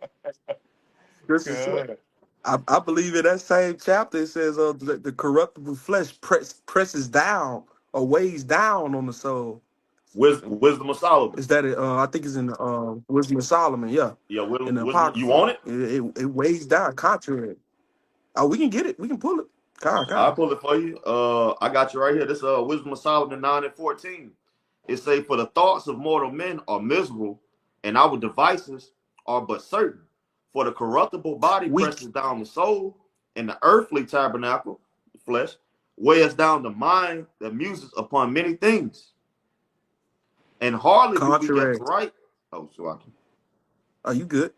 this is God. I believe in that same chapter it says the corruptible flesh presses down or weighs down on the soul. Wisdom of Solomon. Is that it? I think it's in the Wisdom of Solomon, yeah. Yeah, In the wisdom. You Apocrypha. want it? It weighs down contrary. Oh, we can get it. We can pull it. I'll Con. pull it for you. I got you right here. This Wisdom of Solomon 9 and 14. It say, for the thoughts of mortal men are miserable, and our devices are but certain. For the corruptible body Weak. presses down the soul, and the earthly tabernacle, the flesh, weighs down the mind that muses upon many things. And hardly do we guess Contrary. right. Oh, Shwaki. Are you good?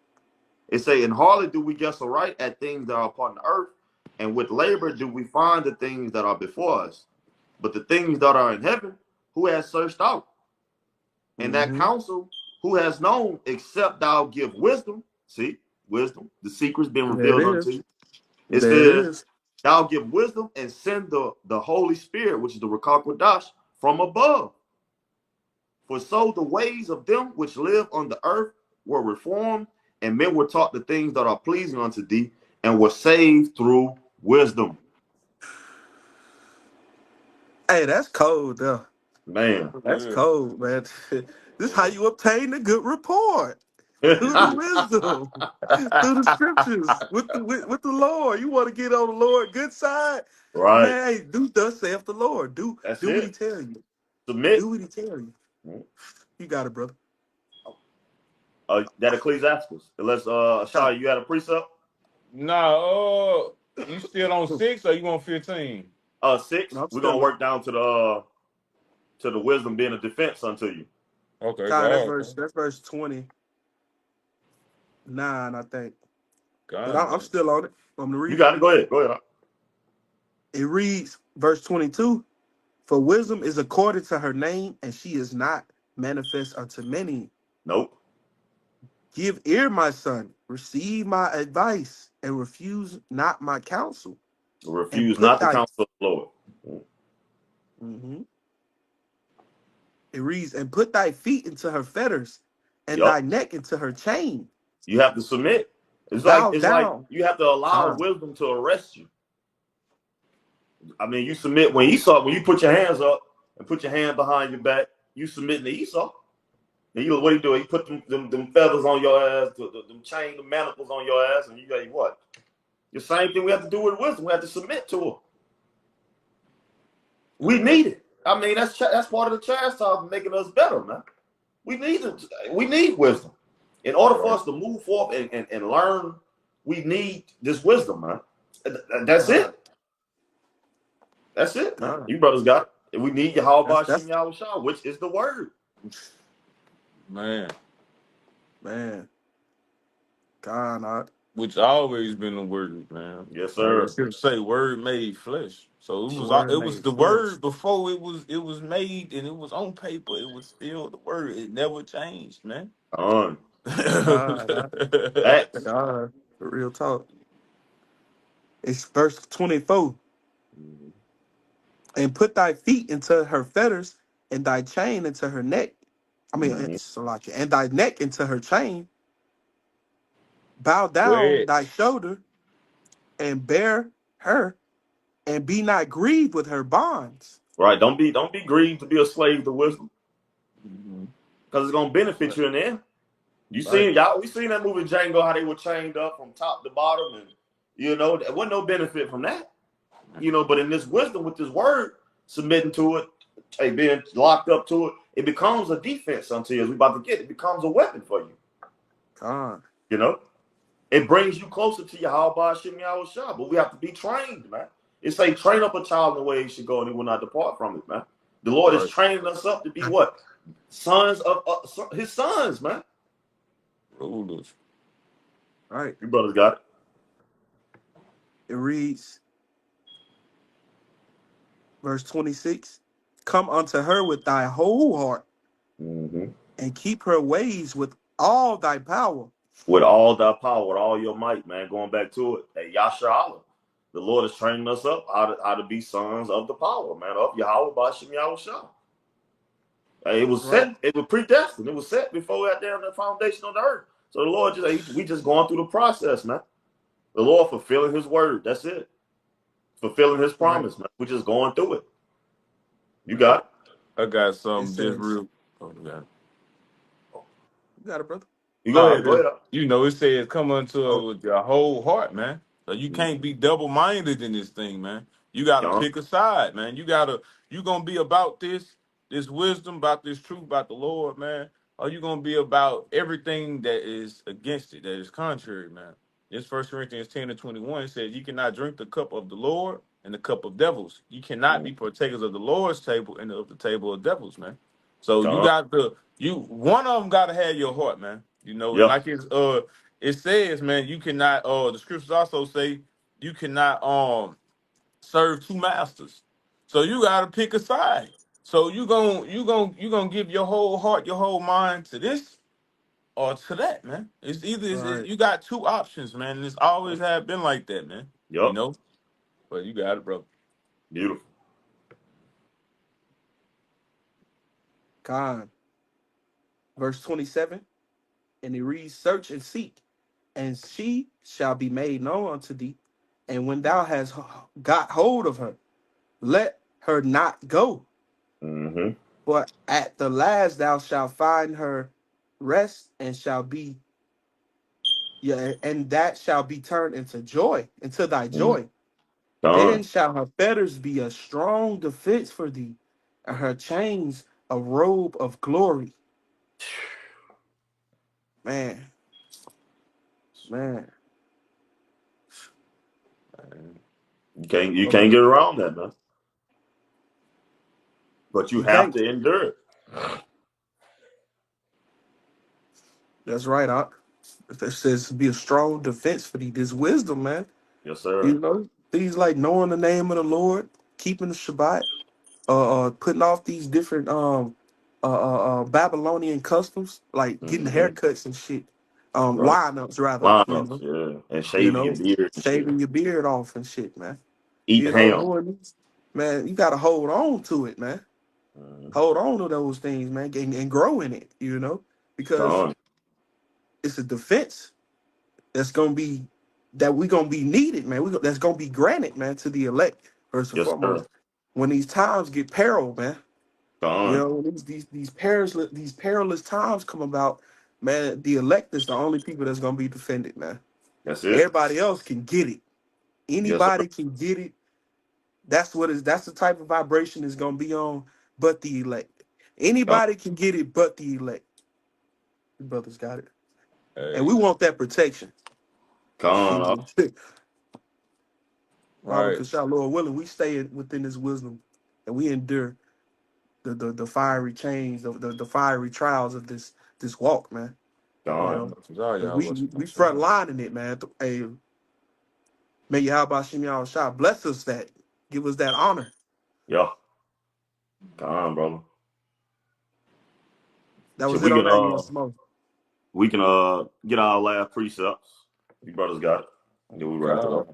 It say, and hardly do we guess aright at things that are upon the earth, and with labor do we find the things that are before us. But the things that are in heaven, who has searched out? And that Mm-hmm. counsel, who has known, except thou give wisdom? See, wisdom, the secret's been There revealed it unto is. you. It There it says, is. thou give wisdom and send the Holy Spirit, which is the Rakakwadash, from above. For so the ways of them which live on the earth were reformed, and men were taught the things that are pleasing unto thee, and were saved through wisdom. Hey, that's cold, though. Man. That's cold, man. This is how you obtain a good report. Through the wisdom, through the scriptures, with the Lord. You want to get on the Lord good side, Right. man. Hey, do thus saith the Lord. Do That's what He it. tell you. Submit. Do what He tell you. You got it, brother. That Ecclesiastes. Unless Huh. Shai, you had a precept? Nah, you still on 6 or you on 15? 6. No, I'm We're gonna still work down to the wisdom being a defense unto you. Okay, God. God. That's verse 29, I think. But I'm God. still on it. I'm gonna You read it. got it. Go ahead. Go ahead. It reads, verse 22. For wisdom is according to her name, and she is not manifest unto many. Nope. Give ear, my son, receive my advice, and refuse not my counsel. And Refuse put not the thy counsel of the Lord. Mhm. It reads, and put thy feet into her fetters, and Yep. thy neck into her chain. You have to submit. Bow It's like down. you have to allow God. wisdom to arrest you. I mean, you submit when you put your hands up and put your hand behind your back, you submitting to Esau. And what do you do? You put them feathers on your ass, them chain, the manacles on your ass, and you got what? The same thing we have to do with wisdom. We have to submit to her. We need it. I mean, that's part of the chastisement, making us better, man. We need wisdom. In order for us to move forward and learn, we need this wisdom, man. That's it. That's it, man. You brothers got it. We need Yahweh Shem Yahushua, which is the word. Man. God, which always been the word, man. Yes, sir. Say word made flesh. So it was the flesh. word before it was made and it was on paper. It was still the word. It never changed, man. God, real talk. It's verse 24. Mm-hmm. And put thy feet into her fetters, and thy chain into her neck. I mean, Mm-hmm. it's like, and thy neck into her chain. Bow down thy shoulder, and bear her, and be not grieved with her bonds. Right. Don't be grieved to be a slave to wisdom, Mm-hmm. because it's gonna benefit you in the end. We seen that movie Django, how they were chained up from top to bottom, and there wasn't no benefit from that. But in this wisdom, with this word, submitting to it, being locked up to it, it becomes a defense unto you. As we about to get, it becomes a weapon for you. God. It brings you closer to Yahweh Shem Yahushua, but we have to be trained, man. It say, train up a child in the way he should go, and he will not depart from it, man. The Lord is training us up to be what? Sons of his sons, man. Rulers. Right. You brothers got it. It reads, verse 26, come unto her with thy whole heart, and keep her ways with all thy power. With all thy power, with all your might, man. Going back to it, hey, Yasha Allah. The Lord is training us up how to be sons of the power, man, of Yahweh B'Shem Yahushua. It was set, it was predestined. It was set before we had down the foundation of the earth. So the Lord we just going through the process, man. The Lord fulfilling his word. That's it. Fulfilling his promise, man. We're just going through it. You got it? I got some just real. Oh, you got it. You got it, brother. You go ahead. Go ahead. It says come unto it with your whole heart, man. So you can't be double-minded in this thing, man. You gotta pick a side, man. You gonna be about this wisdom, about this truth, about the Lord, man. Or you gonna be about everything that is against it, that is contrary, man. This 1 Corinthians 10:21 says you cannot drink the cup of the Lord and the cup of devils. You cannot be partakers of the Lord's table and of the table of devils, man. So one of them gotta have your heart, man. And like it says, man, you cannot. The scriptures also say you cannot serve two masters. So you gotta pick a side. So you gonna give your whole heart, your whole mind to this or to that, man. It's either you got two options, man. And it's always have been like that, man. Yep. But you got it, bro. Beautiful. God. Verse 27. And he reads, search and seek, and she shall be made known unto thee. And when thou hast got hold of her, let her not go. But at the last thou shalt find her rest, and and that shall be turned into joy, into thy joy. Then shall her fetters be a strong defense for thee, and her chains a robe of glory. Man. You can't get around that, man. But you have to endure it. That's right, Doc. It says be a strong defense for thee. This wisdom, man. Yes, sir. Things like knowing the name of the Lord, keeping the Shabbat, putting off these different Babylonian customs, like getting haircuts and shit. Lineups rather. Yeah. And shaving your beard. Shaving your beard off and shit, man. Eat ham. Man, you gotta hold on to it, man. Hold on to those things, man, and grow in it, because Con. it's a defense that's gonna be that we gonna be needed, man. That's gonna be granted, man, to the elect first and Yes, sir. foremost. When these times get peril, man, Con. when these perilous times come about, man, the elect is the only people that's gonna be defended, man. That's it. Everybody else can get it. Yes, sir. Anybody can get it. That's the type of vibration it's gonna be on, but the elect. Con. Anybody can get it, but the elect. The brothers got it, and Hey, we want that protection. Con. Robert right. Kashah, Lord willing, we stay within this wisdom, and we endure the fiery chains, the fiery trials of this walk, man. You Con. know, Sorry, 'Cause y'all. we front line in it, man. Hey, may Yahweh Shem Yahweh Shah bless us that, give us that honor. Yeah. Con, brother. That So was it on that. You want some more? we can get our last precepts. You brothers got it. And then we wrap it up.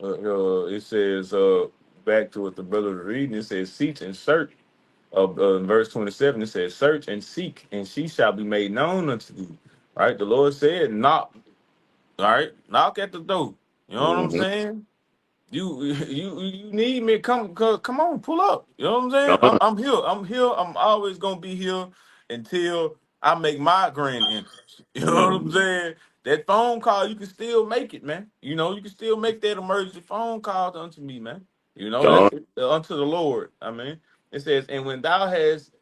It says, back to what the brother was reading, it says, seek and search. In verse 27, it says, search and seek, and she shall be made known unto thee. Right? The Lord said, knock. All right? Knock at the door. You know what I'm Mm-hmm. saying? You need me? Come on, pull up. You know what I'm saying? Con. I'm here. I'm here. I'm always gonna be here until I make my grand entrance. You know what I'm Mm-hmm. saying? That phone call, you can still make it, man. You can still make that emergency phone call unto me, man. Con. That's unto the Lord. I mean, it says, and when thou hast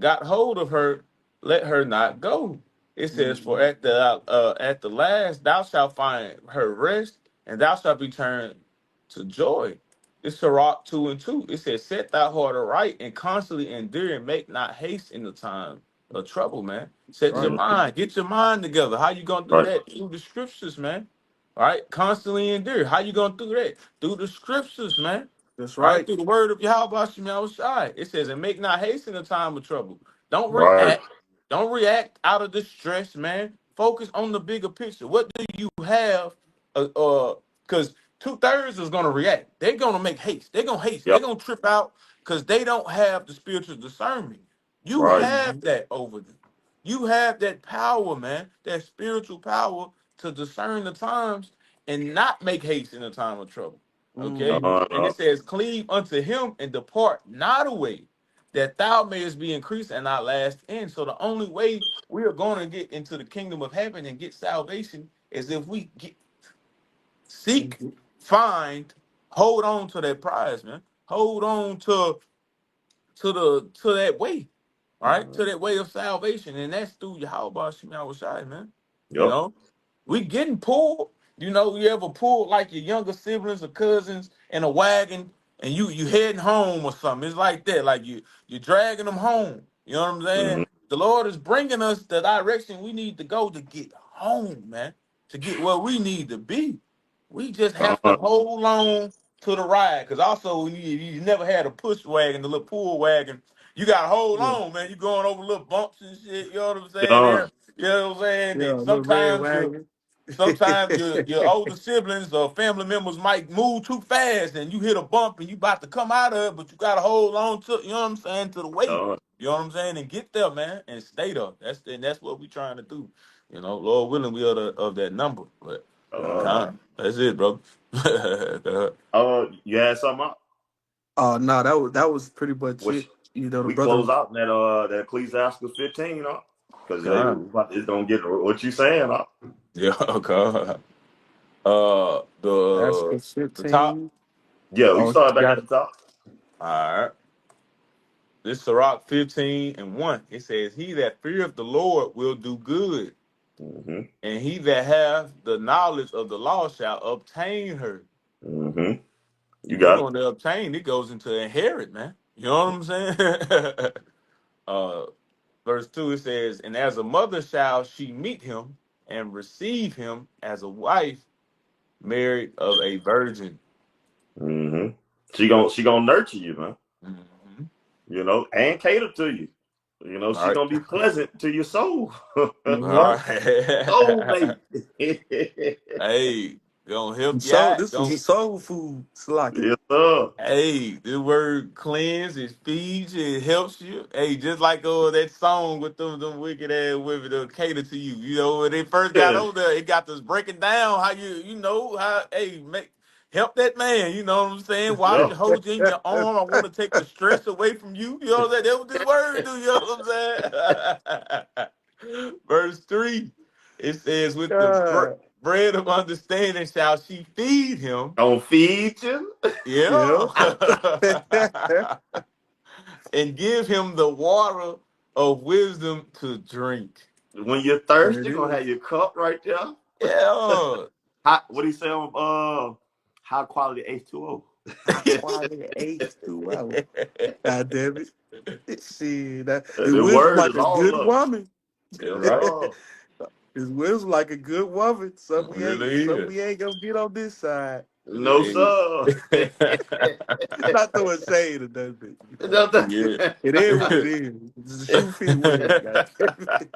got hold of her, let her not go. It says, for Mhm. at the last thou shalt find her rest, and thou shalt be turned to joy. It's Sirach 2:2. It says, set thy heart aright and constantly endure and make not haste in the time of trouble, man. Set your Right, Mm-hmm. mind, get your mind together. How you gonna do Right. that? Through the scriptures, man. All right, constantly endure. How you gonna do that? Through the scriptures, man. that's All right, right. through the word of Yahweh Shem Shai. It says, and make not haste in the time of trouble. Don't Right. react. Don't react out of distress, man. Focus on the bigger picture. What do you have? Because 2/3 is gonna react. They're gonna make haste. They're gonna haste. They're Yep. gonna trip out because they don't have the spiritual discernment. You Right. have Mhm. that over them. You have that power, man. That spiritual power to discern the times and not make haste in the time of trouble. Okay? Mhm. Con. And it says, cleave unto him and depart not away, that thou mayest be increased and not last end. So the only way we are going to get into the kingdom of heaven and get salvation is if we seek, Mhm. find, hold on to that prize, man. Hold on to that way, all right, Mm-hmm. to that way of salvation, and that's through Yahweh Shema Shai, man. You Yep. know, we getting pulled. You ever pulled like your younger siblings or cousins in a wagon, and you heading home or something? It's like that, like you're dragging them home. You know what I'm saying? Mm-hmm. The Lord is bringing us the direction we need to go to get home, man, to get where we need to be. We just have to Con. hold on to the ride, because also when you never had a push wagon, the little pull wagon, you gotta hold Yeah, on, man. You going over little bumps and shit. You know what I'm saying? Con. There, you know what I'm saying? yeah, And little red sometimes you wagon. sometimes your older siblings or family members might move too fast and you hit a bump and you about to come out of it, but you gotta hold on to, you know what I'm saying, to the weight. Con. You know what I'm saying? And get there, man, and stay there. That's what we trying to do. Lord willing, we are of that number. But Con. God. that's it, bro. You had something up? Oh no, that was pretty much it. Which The we brother. close out that Ecclesiastes 15, because God. it's gonna get what you saying, Yeah, God. That's The top. 15. Yeah, we Oh, start back got at it. the top. All right. This Sirach 15:1. It says, he that feareth the Lord will do good, Mm-hmm. and he that hath the knowledge of the law shall obtain her. Mm-hmm. You We're got it. going to obtain, it goes into inherit, man. You know what I'm saying? uh, verse 2, it says, and as a mother shall she meet him and receive him as a wife married of a virgin. Mm-hmm. She gonna nurture you, man. Mhm. And cater to you. All She right. gonna be pleasant to your soul. That's All right. right. Soul mate. Hey. Gonna help you So out. this was Gonna, a soul food, Slocky. Yes, sir. hey, the word cleanse, it feeds you, it helps you. Hey, just like that song with them wicked ass women that cater to you. You know, when they first got Yeah. over there, it got us breaking down how how make help that man. You know what I'm saying? While Yeah. you hold you in your arm, I want to take the stress away from you. You know what I'm saying? That's what this word do. You know what I'm saying? Verse 3, it says, with the God. bread of understanding shall she feed him. Gonna feed you. Yeah. Yeah. And give him the water of wisdom to drink. When you're There it thirsty, gonna is. have your cup right there. Yeah. What do you say on high quality H2O? High quality H2O. God damn it. See that his The wisdom word like is a all good love. woman. Yeah, Yes, right. sir. His wisdom like a good woman. It really Some is. we ain't gonna get on this side. No, sir. Not throwing shade or nothing. No, Yeah. It is what it is. It's a shoe fit word, God damn it.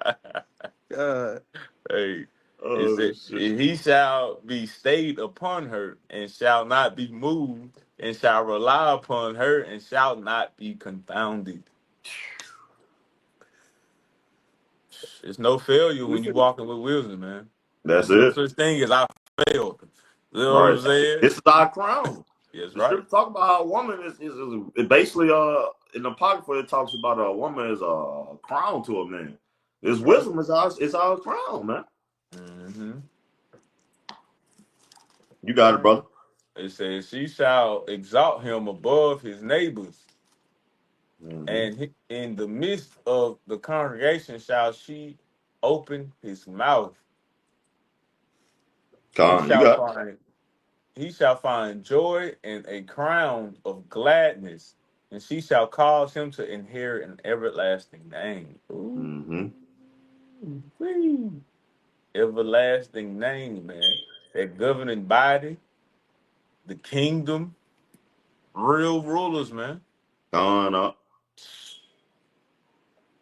God. Hey, it Oh said, shit. he shall be stayed upon her and shall not be moved, and shall rely upon her and shall not be confounded. It's no failure when you walking with wisdom, man. That's There's no it. such thing as I failed. You know what Right. I'm saying? This is our crown. Yes, The right. scripture talk about how a woman is it basically in the apocrypha it talks about a woman is a crown to a man. This That's right. wisdom is our crown, man. Hmm. You got it, brother. It says, she shall exalt him above his neighbors, Mm-hmm. and in the midst of the congregation shall she open his mouth. He Con, you shall got it. find he shall find joy and a crown of gladness, and she shall cause him to inherit an everlasting name. Ooh, Mm-hmm. wee. Everlasting name, man. That governing body, the kingdom, real rulers, man. Con up.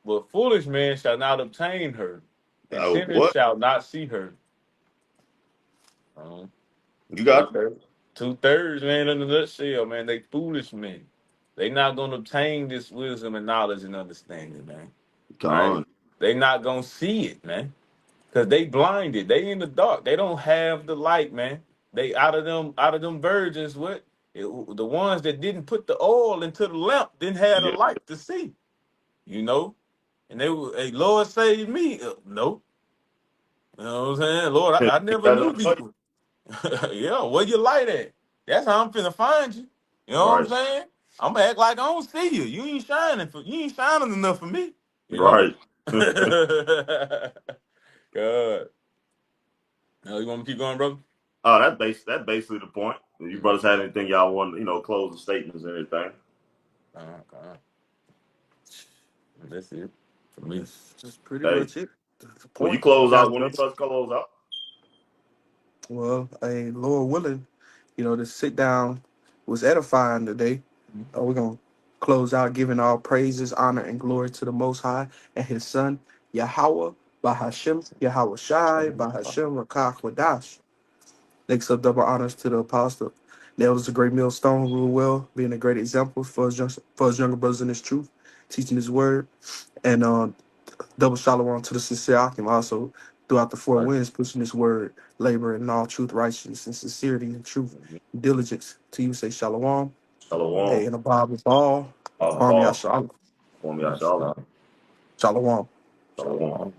But foolish men shall not obtain her, and sinners What? shall not see her. Um, You got it? 2/3, man, in a nutshell, man. They foolish men. They not gonna obtain this wisdom and knowledge and understanding, man. Right? Con. They not gonna see it, man. Cause they blinded. They in the dark. They don't have the light, man. They out of them virgins, the ones that didn't put the oil into the lamp didn't have the Yeah. light to see, you know? And they were, hey, Lord save me. No. You know what I'm saying? Lord, I never Got knew it right. you. Yeah, where your light at? That's how I'm finna find you. You know what I'm Right. saying? I'm gonna act like I don't see you. You ain't shining enough for me. You know? Right. God. You want me to keep going, brother? Oh, that's basically the point. If you brothers have anything y'all want, close the statements and anything. Uh, that's it for me. That's just pretty Hey, much it. That's the well, you point. close Got out it, when you brother. brothers close out. Well, Lord willing, to sit down was edifying today. We're going to close out giving all praises, honor, and glory to the Most High and His Son, Yahweh, Bahashem, Yahweh Shai, Bahashem, Rakach, Wadash. Next up, double honors to the apostle. That was a great millstone, rule well, being a great example for his younger brothers in his truth, teaching his word. And double shalom to the sincere Akim also throughout the four Right. winds, pushing this word, labor in all truth, righteousness, and sincerity and truth, diligence. To you say shalom. Shalom. Hey, and a Bob with all. All Kwame ball. Yashala. Form y'all. Shalom. Shalom. Shalom.